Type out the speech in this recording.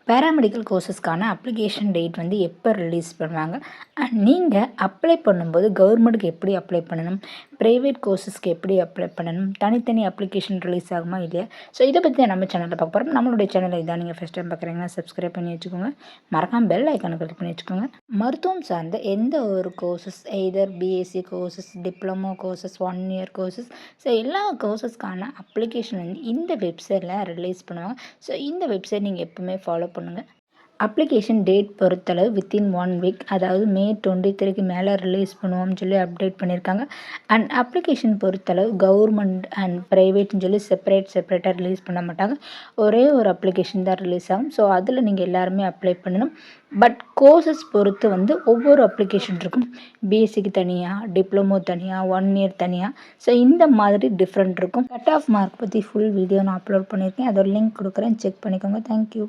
Paramedical கோர்சஸ்க்கான application date வந்து எப்போ release பண்ணுவாங்க அண்ட் நீங்கள் அப்ளை பண்ணும்போது கவர்மெண்ட்டுக்கு எப்படி அப்ளை பண்ணணும், ப்ரைவேட் கோர்சஸ்க்கு எப்படி அப்ளை பண்ணணும், தனித்தனி அப்ளிகேஷன் ரிலீஸ் ஆகுமா இல்லையா? ஸோ இதை பற்றி தான் நம்ம சேனலில் பார்க்க போகிறோம். நம்மளுடைய சேனலை இதான் நீங்கள் ஃபஸ்ட் டைம் பார்க்குறீங்கன்னா சப்ஸ்கிரைப் பண்ணி வச்சுக்கோங்க. மறக்காம பெல் ஐக்கானை கிளிக் பண்ணி வச்சுக்கோங்க. மருத்துவம் சார்ந்த எந்த ஒரு courses, either BSc courses, diploma courses, 1 year courses, so எல்லா கோர்சஸ்க்கான அப்ளிகேஷன் வந்து இந்த வெப்சைட்டில் ரிலீஸ் பண்ணுவாங்க. ஸோ இந்த வெப்சைட் நீங்கள் எப்பவுமே ஃபாலோ பண்ணுங்கள். அப்ளிகேஷன் டேட் பொறுத்தளவு வித்தின் 1 வீக், அதாவது மே 23க்கு மேலே ரிலீஸ் பண்ணுவோம்னு சொல்லி அப்டேட் பண்ணியிருக்காங்க. அண்ட் அப்ளிகேஷன் பொறுத்தளவு கவர்மெண்ட் அண்ட் ப்ரைவேட்னு சொல்லி செப்பரேட்டாக ரிலீஸ் பண்ண மாட்டாங்க. ஒரே ஒரு அப்ளிகேஷன் தான் ரிலீஸ் ஆகும். ஸோ அதில் நீங்கள் எல்லாருமே அப்ளை பண்ணணும். பட் கோர்சஸ் பொறுத்து வந்து ஒவ்வொரு அப்ளிகேஷன் இருக்கும். பிஎஸ்சிக்கு தனியாக, டிப்ளமோ தனியாக, 1 இயர் தனியாக. ஸோ இந்த மாதிரி டிஃப்ரெண்ட் இருக்கும். கட் ஆஃப் மார்க் பற்றி ஃபுல் வீடியோ நான் அப்லோட் பண்ணியிருக்கேன். அதோட லிங்க் கொடுக்குறேன், செக் பண்ணிக்கோங்க. தேங்க்யூ.